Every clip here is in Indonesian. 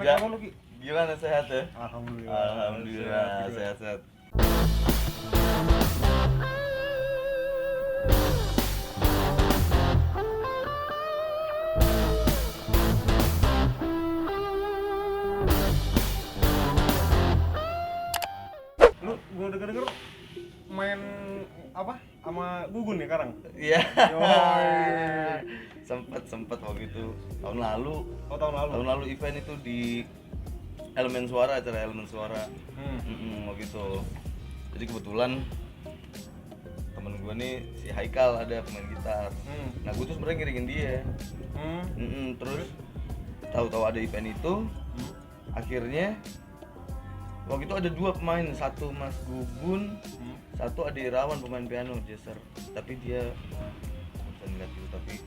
Ya, kabar lu Ki? gimana sehat ya? Alhamdulillah. Alhamdulillah sehat-sehat. Lu gua denger main apa sama Gugun ya sekarang? Iya. Yoi. Sempet waktu itu tahun lalu. Oh tahun lalu. Tahun lalu event itu di Elemen Suara, acara Elemen Suara. Waktu itu. Jadi kebetulan temen gue nih si Haikal ada pemain gitar. Nah gue tuh sebenarnya ngiringin dia. Terus tahu-tahu ada event itu, akhirnya waktu itu ada dua pemain, satu Mas Gugun, satu Ade Irawan pemain piano jazzer. Tapi dia bisa ngeliat gitu, tapi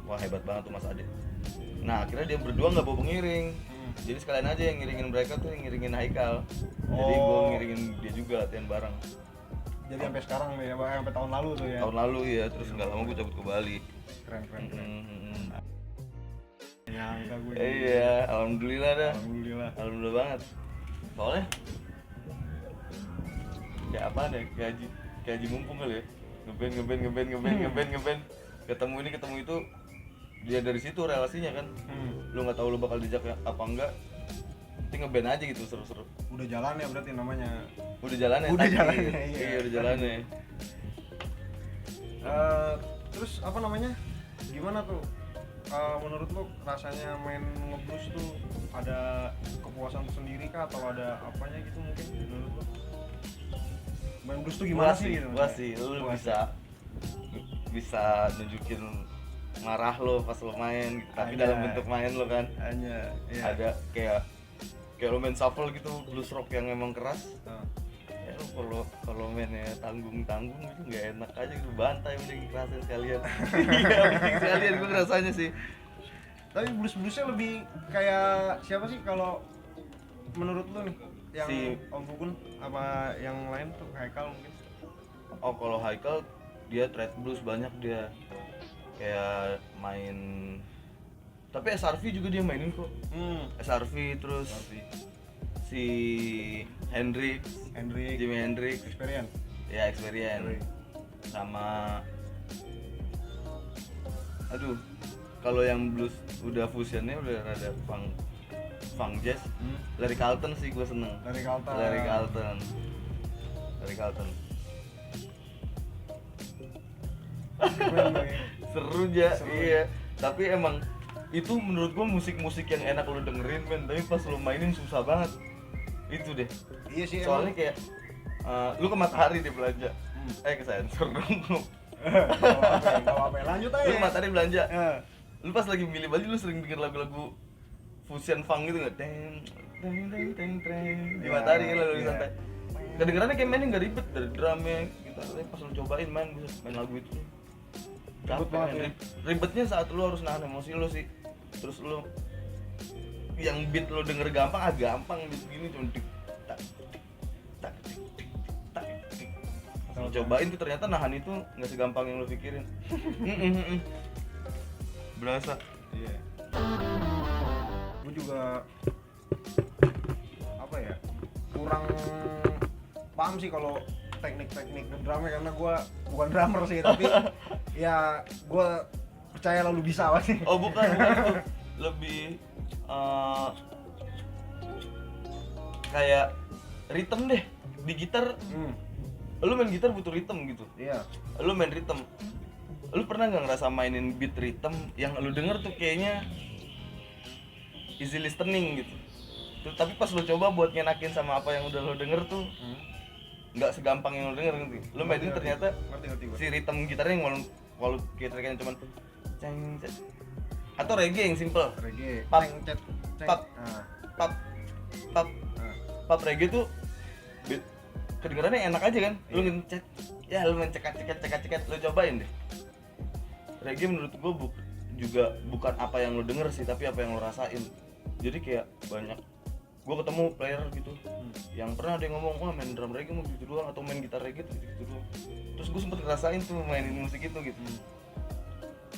wah hebat banget tuh Mas Ade. Nah akhirnya dia berdua nggak bawa pengiring. Jadi sekalian aja yang ngiringin mereka tuh yang ngiringin Haikal. Jadi gue ngiringin dia juga latihan bareng. Jadi sampai sekarang ya, sampai tahun lalu tuh ya. Tahun lalu ya, terus nggak lama gue cabut ke Bali. Keren. Nyangka gue. Iya, alhamdulillah dah. Alhamdulillah Banget. Soalnya kayak apa deh, kayak haji mumpung kali ya. Ngeband. Ketemu ini ketemu itu. Dia dari situ relasinya kan. Lu nggak tahu lu bakal dijak apa enggak. Nanti ngeband aja gitu seru-seru. Udah jalan ya berarti namanya. Udah jalan ya. Iya, udah jalan ya. Terus apa namanya? Gimana tuh? Menurut lu rasanya main ngeblues tuh ada kepuasan tersendiri kah atau ada apanya gitu mungkin menurut lu? Main blues tuh gimana sih gitu? Gua sih, lu bisa nunjukin marah lo pas lo main gitu, tapi dalam bentuk main lo kan. Hanya iya. Ada kayak lo main shuffle gitu, blues rock yang emang keras. Ya lo kalau mainnya tanggung gitu nggak enak aja gitu, bantai mending kerasin sekalian. Iya, mending sekalian gue rasanya sih. Tapi bluesnya lebih kayak siapa sih kalau menurut lu nih? Yang Si Om Gugun apa yang lain tuh Haikal mungkin? Oh kalau Haikal dia trad blues banyak dia. Kayak main, tapi SRV juga dia mainin kok. SRV terus si Jimi Hendrix Experience ya Experience sama kalau yang blues udah fusionnya udah rada funk jazz. Larry Carlton sih gue seneng. Larry Carlton seru aja. Iya tapi emang itu menurut gua musik yang enak lo dengerin men, tapi pas lo mainin susah banget itu deh. Iya sih soalnya emang. Kayak lu ke Matahari deh belanja ke sensor dong. Gak apa-apa lanjut aja. Lu ke Matahari belanja lu pas lagi milih baju lu sering denger lagu-lagu fusion funk gitu nggak? Teng di Matahari kan lalu santai. Kedengerannya kayak mainnya nggak ribet, dari drumnya gitarnya pas lu cobain main lagu itu ribetnya saat lu harus nahan emosi lu sih. Terus lu yang beat lu denger gampang gampang beat gini cuma tik tak. Lu cobain tuh ternyata nahan itu nggak segampang yang lu pikirin. Berasa. Iya. Gue juga apa ya, kurang paham sih kalau teknik drumnya karena gue bukan drummer sih tapi ya gue percaya lo bisa pasti. Oh bukan itu lebih kayak rhythm deh di gitar. Lu main gitar butuh rhythm gitu. Iya. Lu main rhythm. Lu pernah nggak ngerasa mainin beat rhythm yang lu denger tuh kayaknya easy listening gitu. Tuh, tapi pas lu coba buat nyenakin sama apa yang udah lu denger tuh nggak segampang yang lu denger gitu. Lu mainin ternyata ngerti si rhythm gitarnya yang walau gitarnya cuman ceng atau reggae yang simple. Reggae. Pap, Ceng. pap reggae tuh kedengarannya enak aja kan. Lu ngencet ya lu main cekat lu cobain deh. Reggae menurut gua juga bukan apa yang lu denger sih, tapi apa yang lu rasain. Jadi kayak banyak gua ketemu player gitu yang pernah ada yang ngomong, wah main drum reggae mau gitu doang, atau main gitar reggae tuh gitu doang. Terus gua sempet ngerasain tuh mainin musik itu gitu.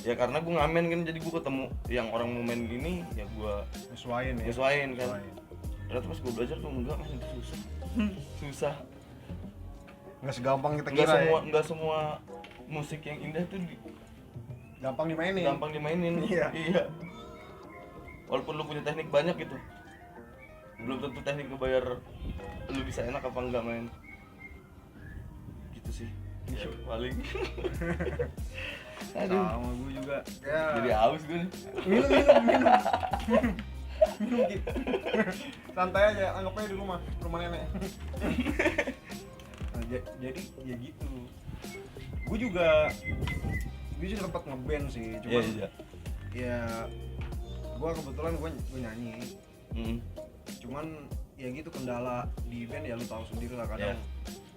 Ya karena gue ngamen kan, jadi gue ketemu yang orang mau main gini ya gue nyesuain kan. Ternyata pas gue belajar tuh enggak, man, itu susah. Nggak segampang kita Enggak kira semua ya. enggak semua musik yang indah tuh Gampang dimainin. gampang dimainin. Iya. Walaupun lu punya teknik banyak gitu, belum tentu teknik ngebayar lu bisa enak apa enggak main. Gitu sih. Ya, paling. Aduh. Sama gue juga. Ya. Jadi haus gue nih. Minum gitu. Santai aja, anggap aja di rumah nenek. Nah, jadi ya gitu. Gue juga sempat ngeband sih, cuman ya gue kebetulan gue nyanyi. Cuman ya gitu, kendala di band ya lu tahu sendiri lah, kadang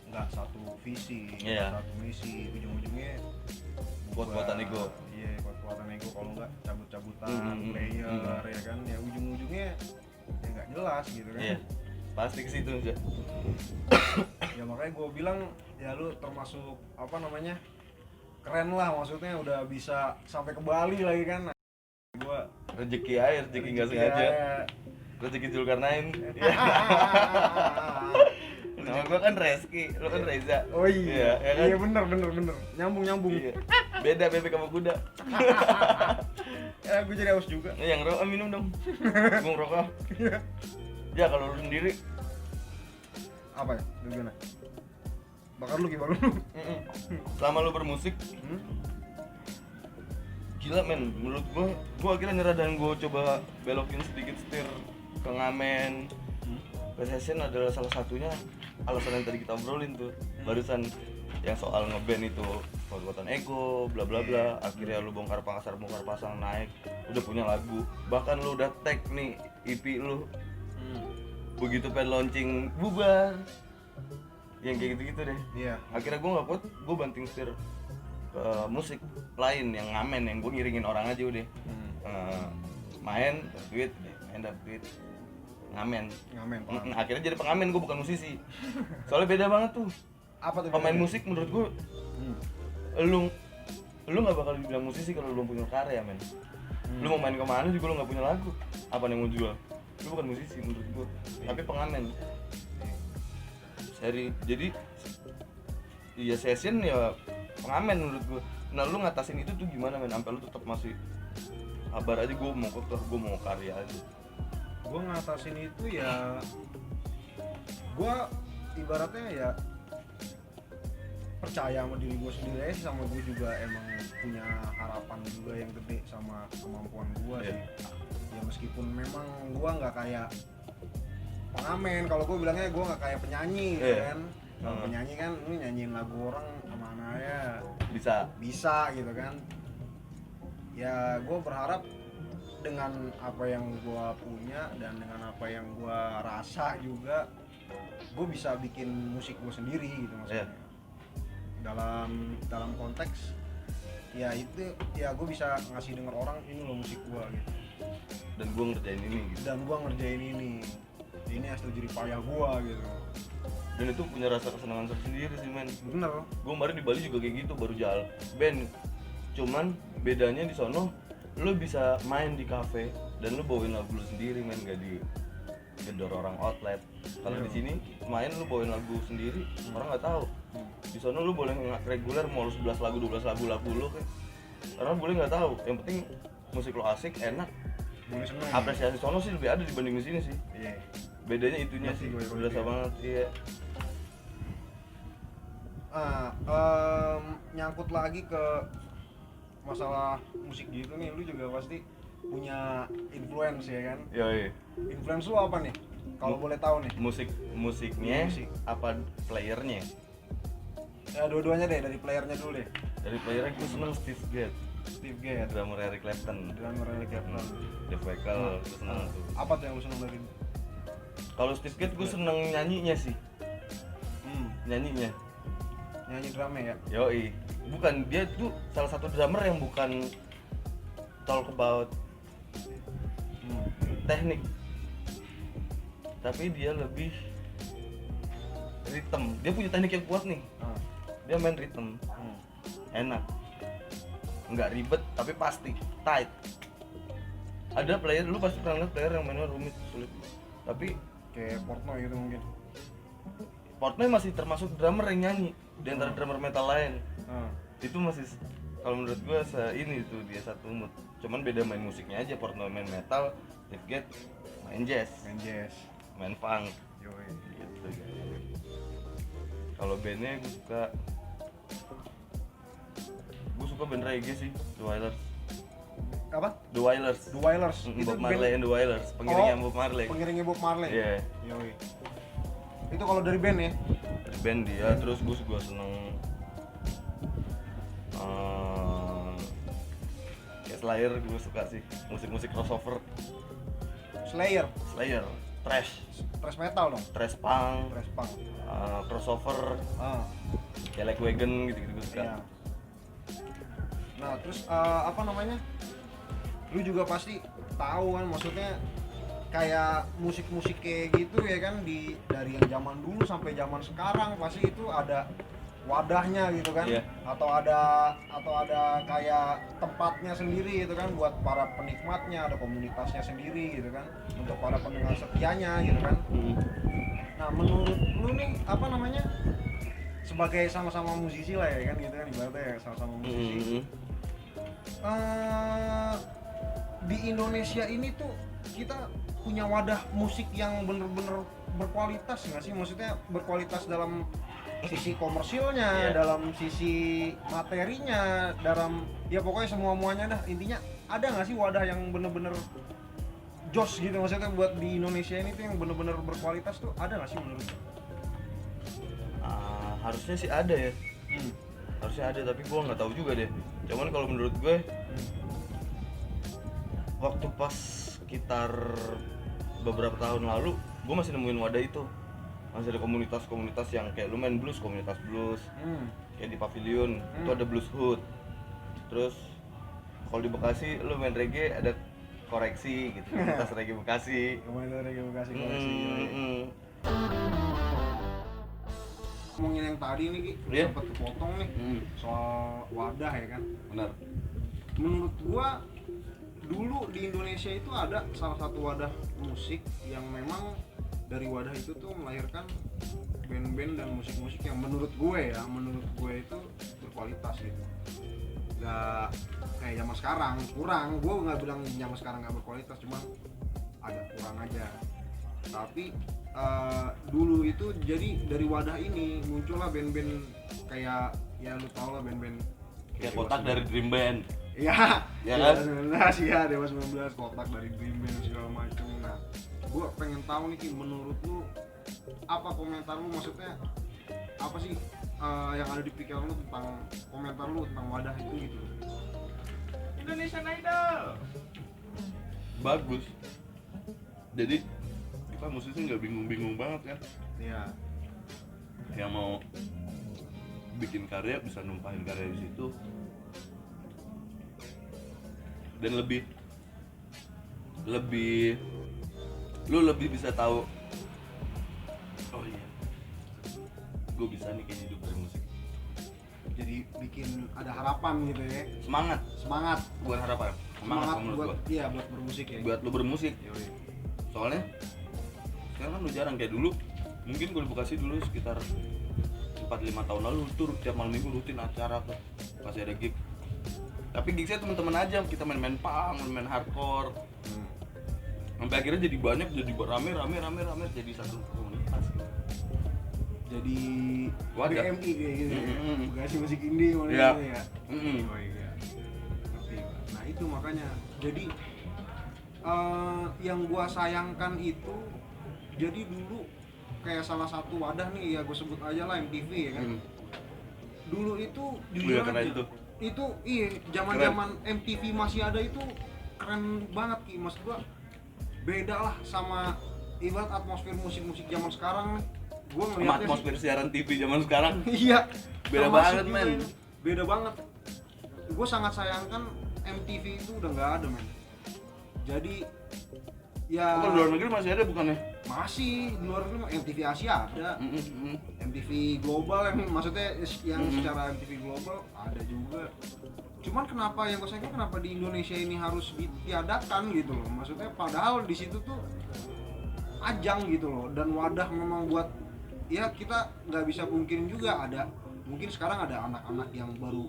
nggak satu visi, satu misi, ujung-ujungnya kuat-kuatan ego. Iya, kuat-kuatan ego, kalau nggak cabut-cabutan player ya kan, ya ujung-ujungnya ya nggak jelas gitu kan. Iya, pasti ke situ aja. Ya makanya gue bilang ya lu termasuk apa namanya, keren lah, maksudnya udah bisa sampai ke Bali lagi kan. Nah, gue rezeki nggak sengaja. Rezeki Zulkarnain. Nama gue kan Reski, lo kan Reza. Oh iya, kan? Iya bener, nyambung. Iya. Beda bebek sama kuda. Ya gue jadi haus juga. Yang rokok minum dong. Gue ngerokok. Ya kalau lu sendiri apa ya? Lu gimana? Bakar lu. Selama lu bermusik, gila men, menurut gua akhirnya nyerah dan gua coba belokin sedikit setir ke ngamen. Session adalah salah satunya alasan yang tadi kita obrolin tuh barusan, yang soal ngeband itu kuat-kuatan ego bla bla bla. Akhirnya lu bongkar pasang naik, udah punya lagu, bahkan lu udah tag nih EP lu. Begitu pengen launching bubar, yang kayak gitu deh. Iya. Akhirnya gue nggak kuat, gue banting setir ke musik lain yang ngamen, yang gue ngiringin orang aja udah. Main dapet duit, ngamen. Akhirnya jadi pengamen, gue bukan musisi. Soalnya beda banget tuh. Apa tuh? Pemain musik menurut gue, lu nggak bakal dibilang musisi kalau lu belum punya karya, men. Lu mau main kemana juga lu nggak punya lagu, apa yang mau jual? Lu bukan musisi menurut gue, tapi pengamen. Jadi iya session ya pengamen menurut gue. Nah lu ngatasin itu tuh gimana, men? Sampai lu tetap masih kabar aja, gue mau karya aja. Gue ngatasin itu ya, gue ibaratnya ya percaya sama diri gue sendiri aja, sama gue juga emang punya harapan juga yang gede sama kemampuan gue sih. Ya meskipun memang gue nggak kayak pengamen, kalau gue bilangnya gue nggak kayak penyanyi kan. Kalau penyanyi kan lu nyanyiin lagu orang kemana ya bisa gitu kan. Ya gue berharap dengan apa yang gue punya dan dengan apa yang gue rasa juga, gue bisa bikin musik gue sendiri gitu maksudnya. Dalam konteks ya itu ya gue bisa ngasih denger orang ini loh musik gue gitu. Dan gue ngerjain ini. Ini hasil jerih payah gue gitu. Dan itu punya rasa kesenangan tersendiri sih, men. Bener. Gue kemarin di Bali juga kayak gitu, baru jalan band. Cuman bedanya di sono lu bisa main di kafe dan lu bawain lagu lu sendiri, men, gak digedor orang outlet. Kalau di sini main lu bawain lagu sendiri, orang nggak tahu. Di sono lu boleh reguler mau 11 lagu 12 lagu lu kan. Karena boleh nggak tahu. Yang penting musik lu asik, enak. Boleh seneng. Apresiasi sono sih lebih ada dibanding di sini sih. Iya. Bedanya itunya sih, berasa banget. Iya. Nyangkut lagi ke masalah musik gitu nih, lu juga pasti punya influence ya kan? Yoi. Influence lu apa nih? Kalau boleh tahu nih. Musiknya apa playernya? Ya dua-duanya deh, dari playernya dulu deh. Dari playernya gue seneng Steve Gadd, drummer Eric Clapton. Dave Weckl, gue seneng tuh. Apa tuh yang lu seneng dari? Kalau Steve Gadd gue seneng nyanyinya sih. Nyanyi drumnya ya? Yoi. Bukan, dia tuh salah satu drummer yang bukan talk about teknik, tapi dia lebih rhythm. Dia punya teknik yang kuat nih. Dia main rhythm. Enak. nggak ribet tapi pasti tight. Ada player, lu pasti pernah lihat player yang mainnya rumit sulit, tapi kayak Portnoy gitu mungkin. Portnoy masih termasuk drummer yang nyanyi di antara drummer metal lain. Itu masih, kalau menurut gua ini tuh dia satu mood. Cuman beda main musiknya aja, Portnoy main metal, Steve Gadd main jazz, main funk. Yoi. Gitu guys. Kalau bandnya gue suka band reggae sih, The Wailers. Apa? The Wailers. The Wailers. Bob Marley and The Wailers, pengiringnya Bob Marley. Pengiringnya Bob Marley. Iya. Yoi. Itu kalau dari band ya? Dari band dia, terus gue seneng kayak Slayer, gue suka sih musik-musik crossover. Slayer, thrash metal dong. thrash punk, crossover, kayak Lagwagon gitu-gitu gue suka. Iya. Nah terus apa namanya, lu juga pasti tahu kan, maksudnya kayak musik-musik kayak gitu ya kan, dari yang zaman dulu sampai zaman sekarang pasti itu ada wadahnya gitu kan. Iya. atau ada kayak tempatnya sendiri gitu kan buat para penikmatnya, ada komunitasnya sendiri gitu kan untuk para pendengar setianya gitu kan. Nah menurut lu nih apa namanya, sebagai sama-sama musisi lah ya kan gitu kan, ibaratnya ya sama-sama musisi. Di Indonesia ini tuh kita punya wadah musik yang bener-bener berkualitas nggak sih? Maksudnya berkualitas dalam sisi komersilnya, dalam sisi materinya, dalam ya pokoknya semua-muanya dah. Intinya ada nggak sih wadah yang bener-bener jos gitu, maksudnya buat di Indonesia ini tuh yang bener-bener berkualitas tuh ada nggak sih menurut lu? Harusnya sih ada ya. Harusnya ada, tapi gue nggak tahu juga deh. Cuman kalau menurut gue waktu pas sekitar beberapa tahun lalu gue masih nemuin wadah itu. Masih ada komunitas-komunitas yang kayak lu main blues, komunitas blues. Kayak di Pavilion itu ada Blues Hood. Terus kalau di Bekasi lu main reggae ada Koreksi gitu, komunitas reggae Bekasi. Komunitas reggae Bekasi Koreksi. Ngomongin yang tadi nih Ki, sempat kepotong nih soal wadah ya kan. Benar. Menurut gua dulu di Indonesia itu ada salah satu wadah musik yang memang dari wadah itu tuh melahirkan band-band dan musik-musik yang menurut gue itu berkualitas gitu. Gak kayak zaman sekarang, kurang. Gue nggak bilang zaman sekarang nggak berkualitas, cuma agak kurang aja. Tapi dulu itu jadi dari wadah ini muncullah band-band kayak ya lu tau lah band-band kayak Kotak dari Dream Band. Ya kan? Dewa 19, Kotak dari Dream Band segala macam. Nah, gue pengen tahu nih Ki, menurut lu apa komentar lu, maksudnya apa sih yang ada di pikiran lu tentang komentar lu tentang wadah itu gitu? Indonesian Idol Bagus. Jadi kita musisi nggak bingung-bingung banget kan? Iya. Yang mau bikin karya bisa numpahin karya di situ. Dan lebih lu lebih bisa tahu, oh iya gue bisa nih kayak hidup dari musik. Jadi bikin ada harapan gitu ya, semangat bukan harapan, semangat menurut buat gua. Iya, buat bermusik ya, buat lu bermusik. Yoi. Soalnya sekarang kan lu jarang, kayak dulu mungkin gue di Bekasi dulu sekitar 4-5 tahun lalu tuh tiap malam minggu rutin acara tuh pasti ada gig. Tapi gigsnya teman-teman aja, kita main punk, main hardcore. Sampai akhirnya jadi banyak, jadi rame jadi satu komunitas. Jadi Wadah. BMI kayak gitu ya. Bekasi Musik Indie mana Iya. gitu ya. Oh iya. Ngerti, Pak. Nah, itu makanya. Jadi yang gua sayangkan itu, jadi dulu kayak salah satu wadah nih ya, gue sebut aja lah MTV ya kan. Dulu itu jujur karena aja, itu iya zaman MTV masih ada itu keren banget Ki, maksud gua beda lah sama ibarat atmosfer musik zaman sekarang nih. Gua ngeliatnya atmosfer siaran TV zaman sekarang. Iya, Beda termasuk banget, juga men. ini. Beda banget. Gue sangat sayangkan MTV itu udah nggak ada, men. Jadi ya Kalau di luar negeri masih ada bukannya? masih di luar negeri MTV Asia ada, MTV global yang maksudnya yang secara MTV global ada juga. Cuman kenapa yang gue sayangkan kenapa di Indonesia ini harus ditiadakan gitu loh. Maksudnya padahal di situ tuh ajang gitu loh, dan wadah memang buat ya kita nggak bisa mungkin juga ada mungkin sekarang ada anak-anak yang baru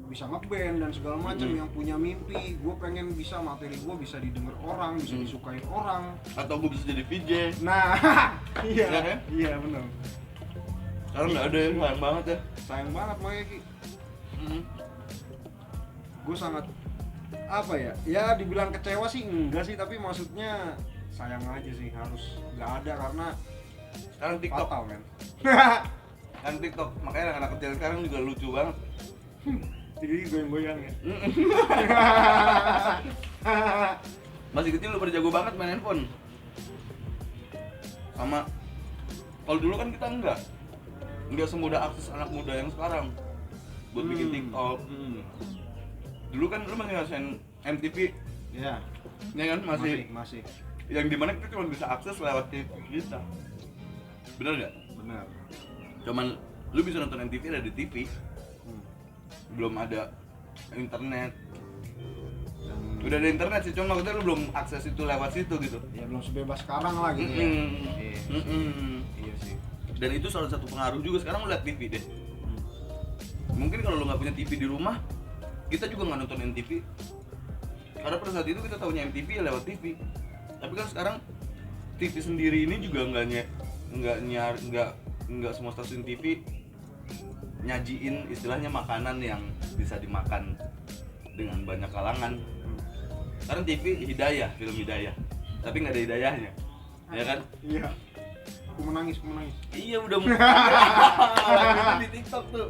bisa ngeband dan segala macam yang punya mimpi, gue pengen bisa materi gue bisa didengar orang, bisa disukain orang, Atau gue bisa jadi VJ. nah iya Iya kan? iya benar, Sekarang nggak ada, sayang banget ya. sayang banget makanya Ki. Mm. Gue sangat apa ya dibilang kecewa sih enggak sih, tapi maksudnya sayang aja sih harus nggak ada karena Sekarang TikTok, fatal men. kan TikTok, makanya anak-anak kecil sekarang juga lucu banget. Jadi goyang-goyang ya. Masih kecil lu pada jago banget main handphone. Sama kalau dulu kan kita enggak semudah akses anak muda yang sekarang buat bikin TikTok. Dulu kan lu masih ngerasain MTV, Ya, ya kan masih yang dimana kita cuma bisa akses lewat TV kita. Bener nggak? benar. Cuman lu bisa nonton MTV ada di TV, belum ada internet. Dan Udah ada internet sih, cuma maksudnya lu belum akses itu lewat situ gitu. ya belum sebebas sekarang lah gitu ya. Iya. Iya sih. Dan itu salah satu pengaruh juga. Sekarang lu liat TV deh. Mungkin kalau lu nggak punya TV di rumah, kita juga nggak nonton MTV. Karena pada saat itu kita tahunya MTV ya lewat TV. Tapi kan sekarang TV sendiri ini juga nggak semua stasiun TV nyajiin istilahnya makanan yang bisa dimakan dengan banyak kalangan. Sekarang TV hidayah, film hidayah, tapi nggak ada hidayahnya, ya kan? Iya. Aku menangis. Iya udah mulai di TikTok tuh.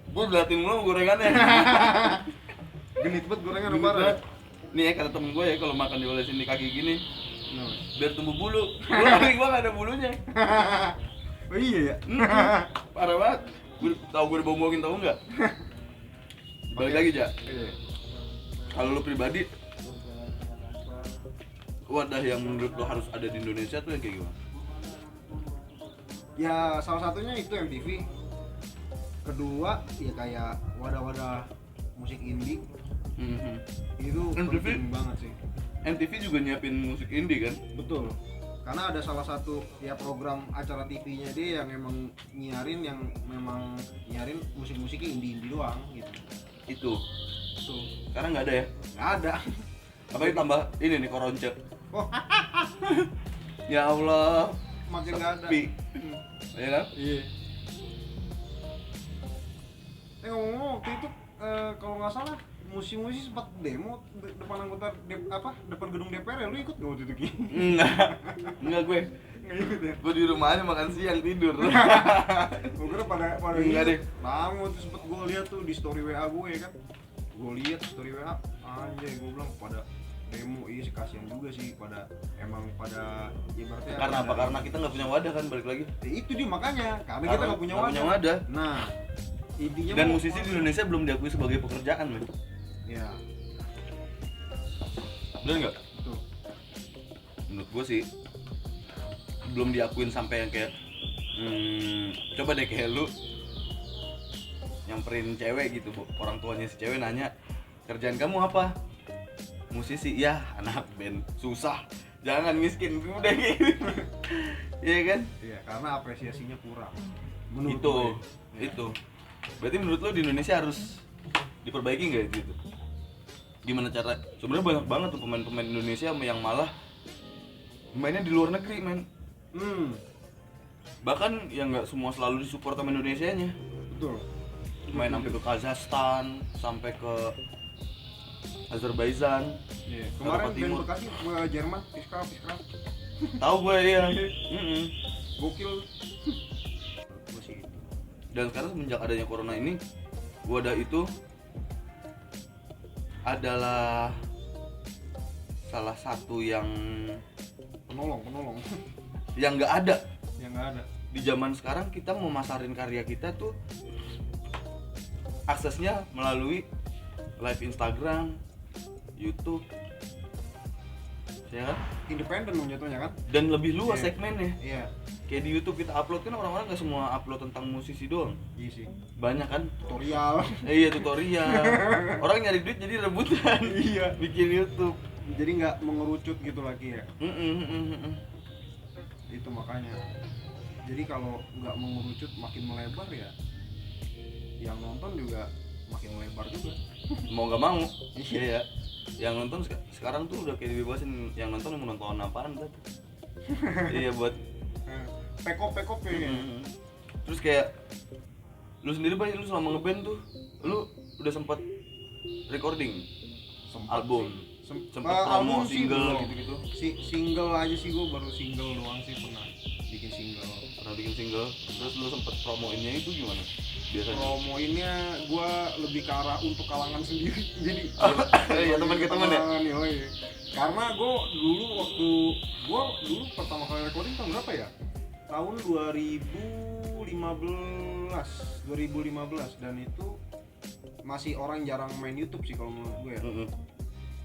Gue belatin mulu gorengannya. Genit banget gorengan Genit lebaran. banget. Nih ya kata temen gue ya kalau makan diolesin di kaki gini Nah. biar tumbuh bulu. Gue gak ada bulunya. Oh iya ya. Parah banget. Tahu gue dibombongin tau nggak? Balik lagi Ja. Iya. Kalau lu pribadi wadah yang menurut lo harus ada di Indonesia tuh yang kayak gimana? Ya salah satunya itu MTV. Kedua ya kayak wadah-wadah musik indie. Itu MTV? penting banget sih. MTV juga nyiapin musik indie kan? Betul. Karena ada salah satu ya program acara TV-nya dia yang emang nyiarin musik-musiknya indie doang gitu. Itu. Tuh. Sekarang nggak ada ya? Nggak ada. Apalagi tambah ini nih koronce. Oh, Ya Allah. makin nggak ada. Sepi. Ya kan? Iya. Ngomong-ngomong waktu itu kalau nggak salah musisi sempat demo depan depan gedung DPR ya, lu ikut nggak waktu itu Ki? Enggak gue. Nggak ikut ya? Gue di rumah aja makan siang tidur. Gue kira pada Enggak deh. Lama tuh sempet gue lihat tuh di story WA gue ya kan. Gue lihat story WA, anjay gue bilang pada demo, iya sih kasihan juga sih pada ibaratnya Karena apa? Karena kita nggak punya wadah kan, balik lagi. ya, itu dia makanya karena kita nggak punya wadah. Nah, intinya Dan musisi di Indonesia belum diakui sebagai pekerjaan, men. ya Bener nggak? betul. Menurut gue sih belum diakuin sampai yang kayak coba deh kayak lu nyamperin cewek gitu, orang tuanya si cewek nanya kerjaan kamu apa? Musisi. Ya anak band, susah, jangan miskin, udah gitu. Iya kan? Iya, karena apresiasinya kurang. Menurut Itu gue. Ya. itu berarti menurut lu di Indonesia harus diperbaiki nggak gitu? Gimana cara? Sebenarnya banyak banget tuh pemain-pemain Indonesia yang malah mainnya di luar negeri, men. Bahkan yang nggak semua selalu disupport sama Indonesianya. Betul. Main sampai ke Kazakhstan, sampai ke Azerbaijan. Iya. Eropa Kemarin band Timur. Bekasi ke Jerman, Fiskal. Tahu gue ya. Gokil. Gue sih gitu. Dan sekarang semenjak adanya corona ini, wadah itu adalah salah satu yang Penolong. nggak ada. Yang nggak ada. Di zaman sekarang kita mau masarin karya kita tuh aksesnya melalui live Instagram, YouTube, ya kan? independen jatuhnya kan. Dan lebih luas Iya. segmennya. Iya. Kayak di YouTube kita upload kan orang-orang nggak semua upload tentang musisi doang. Iya sih. Banyak kan? Tutorial. Iya tutorial. Orang nyari duit jadi rebutan. Iya. Bikin YouTube. Jadi nggak mengerucut gitu lagi ya. Mm-mm. Itu makanya. Jadi kalau nggak mengerucut makin melebar ya, yang nonton juga makin melebar juga. Mau nggak mau. Iya. Iya. Yang nonton sekarang tuh udah kayak dibebasin. Yang nonton mau nonton apaan kan? Iya buat. Pekop ya. Terus kayak lu sendiri Bay, lu selama ngeband tuh, lu udah sempat recording album, sempat promo album sih single belum. gitu-gitu. Single aja sih, gue baru single doang sih, pernah bikin single. Pernah bikin single, terus lu sempet promoinnya itu gimana? Biasanya? Promoinnya gue lebih ke arah untuk kalangan sendiri. Jadi Iya, teman ke teman ya? Yoi. Karena gue dulu pertama kali recording tahun berapa ya? Tahun 2015 dan itu masih orang jarang main YouTube sih kalau menurut gue ya.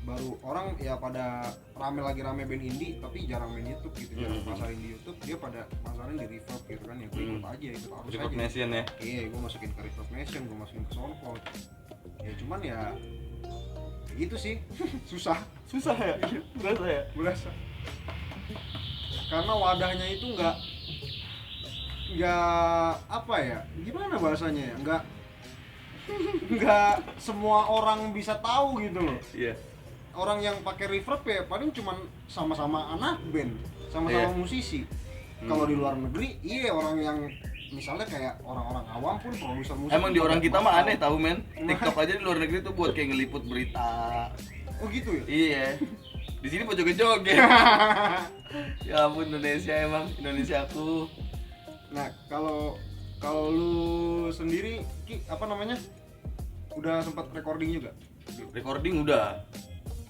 Baru orang ya pada rame band indie tapi jarang main YouTube gitu, jarang pasarin di YouTube, dia pada pasarin di Reverb gitu kan, ya gue ikut aja, ikut arus Reverb aja. Nation ya? Iya, gue masukin ke Reverb Nation, gue masukin ke SoundCloud. Ya cuman ya gitu sih. susah ya? Berasa ya? berasa karena wadahnya itu nggak apa ya, gimana bahasanya ya, nggak semua orang bisa tahu gitu loh. Iya. Orang yang pakai reverb ya paling cuman sama-sama anak band, sama-sama musisi. Kalau di luar negeri, iya orang yang misalnya kayak orang-orang awam pun produser musik. Emang di orang kita mah aneh tahu men. Nah. TikTok aja di luar negeri tuh buat kayak ngeliput berita. Oh gitu ya? Iya. Di sini mau joget-joget. Ya ampun Indonesia Indonesia aku. Nah, kalau lu sendiri Ki, apa namanya? Udah sempat recording juga? Recording udah.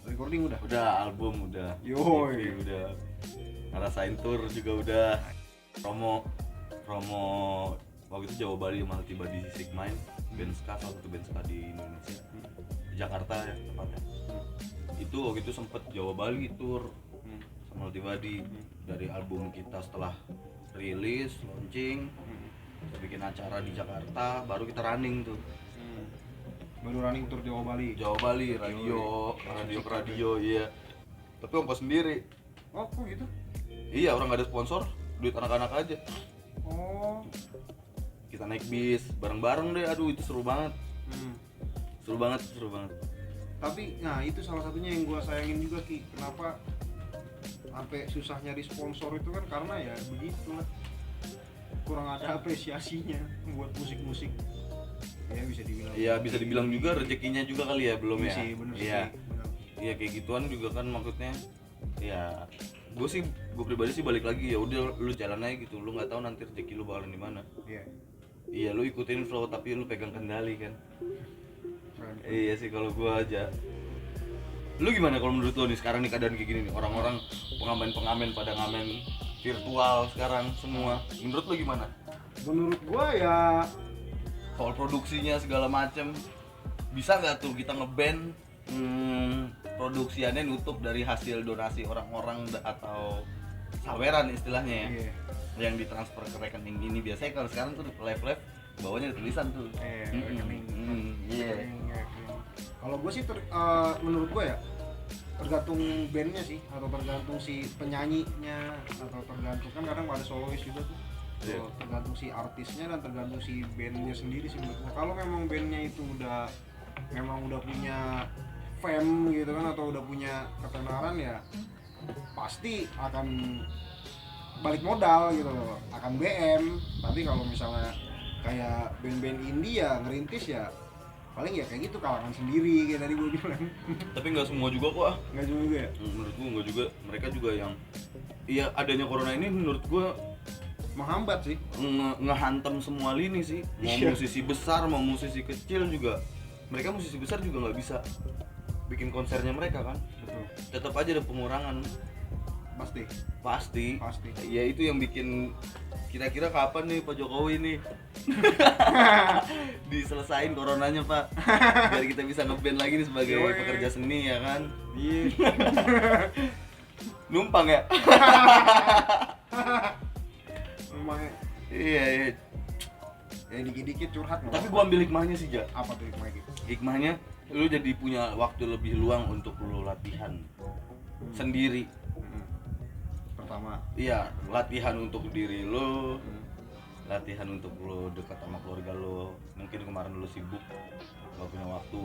Recording udah? Udah, album udah. Yoi. EP udah. Ngerasain tour juga udah. Promo waktu itu Jawa Bali malah tiba di Sigmain, band ska, salah satu band ska di Indonesia. Di Jakarta ya tepatnya. Itu waktu itu sempet Jawa Bali tour sama Multibody. Dari album kita setelah rilis, launching, kita bikin acara di Jakarta, baru kita running tuh. Baru running tour Jawa Bali. Jawa Bali, radio ke radio, iya. Tapi ongkos sendiri. Oh, kok gitu? Iya, orang nggak ada sponsor, duit anak-anak aja. Oh. Kita naik bis, bareng-bareng deh, aduh itu seru banget. Seru banget. Tapi, nah itu salah satunya yang gua sayangin juga Ki. Kenapa sampai susah nyari sponsor itu kan karena ya begitulah. Kurang ada apresiasinya buat musik-musik. Ya bisa dibilang. Iya, bisa dibilang juga rezekinya juga kali ya, belum ya? Sih, bener Iya. sih. Bener. Iya kayak gituan juga kan maksudnya. Ya, gue pribadi sih balik lagi, ya udah lu jalan aja gitu, lu nggak tahu nanti rezeki lu bakalan di mana. Iya. Iya, lu ikutin flow tapi lu pegang kendali kan. Keren. Iya sih kalau gua aja. Lu gimana kalau menurut lu nih sekarang nih keadaan kayak gini nih, orang-orang pengamen pada ngamen virtual sekarang semua. Menurut lu gimana? Menurut gua ya Soal produksinya segala macem, bisa nggak tuh kita ngeband produksiannya nutup dari hasil donasi orang-orang atau saweran istilahnya ya, iya. yang ditransfer ke rekening ini. Biasanya kalau sekarang tuh live bawahnya ada tulisan tuh. Rekening. Iya. Kalau gue sih menurut gue ya tergantung bandnya sih, atau tergantung si penyanyinya, atau tergantung kan kadang ada solois juga tuh. Iya. Tergantung si artisnya dan tergantung si bandnya sendiri sih menurut gue. Kalau memang bandnya itu udah punya fame gitu kan, atau udah punya ketenaran ya pasti akan balik modal gitu loh, akan BM. Tapi kalau misalnya kayak band-band indie ya ngerintis ya paling ya kayak gitu kalangan sendiri kayak tadi gue bilang. Tapi nggak semua juga kok. Nggak juga ya? Menurut gua nggak juga, mereka juga yang iya adanya corona ini menurut gua Menghambat sih. ngehantam semua lini sih. Mau Iya. musisi besar mau musisi kecil juga, mereka musisi besar juga nggak bisa bikin konsernya mereka kan. Betul. Tetap aja ada pengurangan pasti. Ya itu yang bikin kira-kira kapan nih Pak Jokowi nih diselesain coronanya Pak, biar kita bisa ngeband lagi nih sebagai Yoi. pekerja seni ya kan. Iya. numpang ya. Rumahnya Iya, iya. ya dikit-dikit curhat nggak Tapi apa-apa. gua ambil hikmahnya sih, Ja. Apa tuh hikmahnya gitu? Hikmahnya lu jadi punya waktu lebih luang untuk lu latihan sendiri. Pertama. Iya, latihan untuk diri lu, latihan untuk lu dekat sama keluarga lu. Mungkin kemarin lu sibuk gak punya waktu,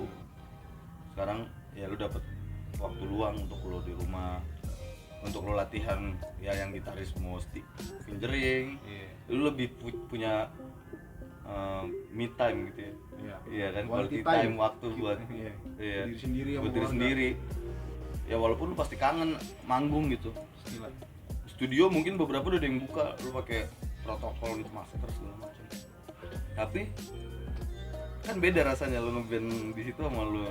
sekarang ya lu dapet waktu luang untuk lu di rumah, untuk lu latihan ya yang gitaris mau stick fingering. Lu lebih punya me time gitu ya. Iya kan, quality time waktu buat Iya. iya, Diri sendiri sama buat diri keluarga. sendiri. Ya walaupun lu pasti kangen manggung gitu. Gila. Studio mungkin beberapa udah ada yang buka, lu pakai protokol gitu, masker segala macam. Tapi kan beda rasanya lu ngeband di situ sama lu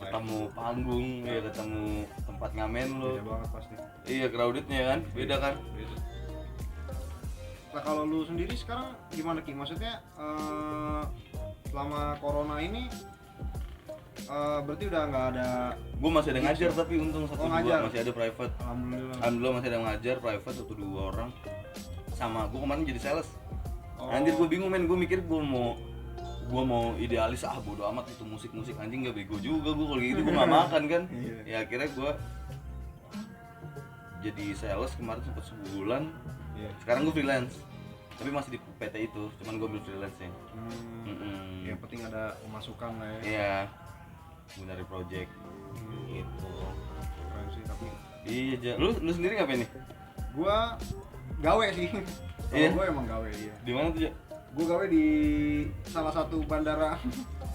ketemu panggung, ya ketemu tempat ngamen lu. Beda banget pasti. Iya, crowdednya kan, beda kan. Nah kalau lu sendiri sekarang gimana Ki? Maksudnya selama corona ini berarti udah nggak ada. Gue masih ada ngajar tapi untung 1-2 ngajar. masih ada private. Alhamdulillah masih ada ngajar private 1-2 orang. Sama gue kemarin jadi sales. Anjir gue bingung men, gue mikir gue mau idealis, bodo amat itu musik anjing, gak bego juga gue kalau gitu, gue gak makan kan. Ya akhirnya gue jadi sales kemarin sempat sebulan. Sekarang gue freelance tapi masih di PT itu, cuman gue ambil freelance nya. Yang penting ada pemasukan lah ya. Iya, gue nyari project gitu. Keren sih tapi. Iya, lu sendiri ngapain nih? Gua gawe sih. Iya? Gua emang gawe, iya. Di mana tuh, Ja? Gua gawe di salah satu bandara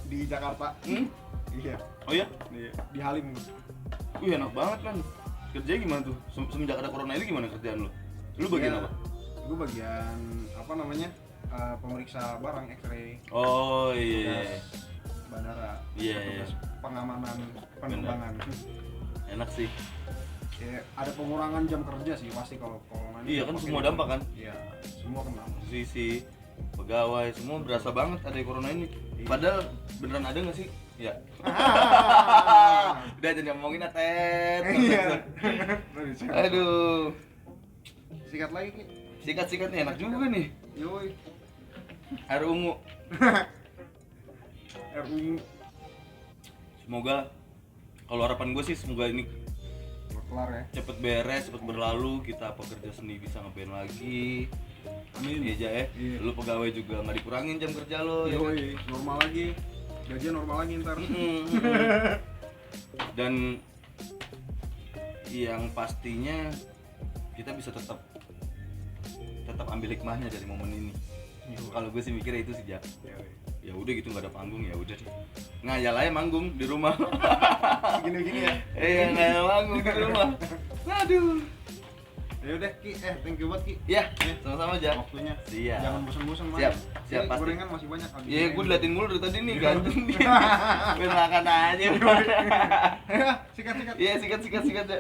di Jakarta. Iya. Oh iya? Di Halim. Wih, enak banget kan. Kerjanya gimana tuh? Semenjak ada corona ini gimana kerjaan lu? Lu bagian apa? Gua bagian apa namanya? Pemeriksa barang X-ray. Oh iya. Tugas bandara. Iya, Tugas pengamanan penerbangan. Enak sih. Ya, ada pengurangan jam kerja sih pasti kalau corona ini. Iya kan, makin semua banyak. dampak kan? Iya, semua kena. Sisi pegawai semua berasa banget ada corona ini. Padahal beneran ada nggak sih? Ya. Udah jangan ngomongin Atet. Iya. Aduh. Sikat lagi Ki. Sikat-sikat nih enak juga nih. Yoi. Air ungu. RU Semoga, kalau harapan gue sih semoga ini kelar ya. cepet beres, cepet berlalu, kita pekerja seni bisa ngeband lagi. Amin. Iya aja ya. Iya. Lu pegawai juga nggak dikurangin jam kerja lo. Ya kan? Yoi, normal lagi. Gajian normal lagi ntar. Dan yang pastinya kita bisa tetap ambil hikmahnya dari momen ini. Kalau gue sih mikirnya itu sih, Ja. Ya udah gitu, nggak ada panggung, ya udah deh ngayal aja manggung di rumah. Gini-gini ya. Iya, ngayal manggung di rumah. Aduh. Ya udah Ki, thank you buat Ki. Ya, sama-sama aja. Waktunya. Siap. Jangan bosan-bosan main. Siap, Ini pasti. gorengan masih banyak. Iya, gue diliatin mulu dari tadi nih, ganteng nih. Gue makan aja. Sikat-sikat. Iya, sikat ya.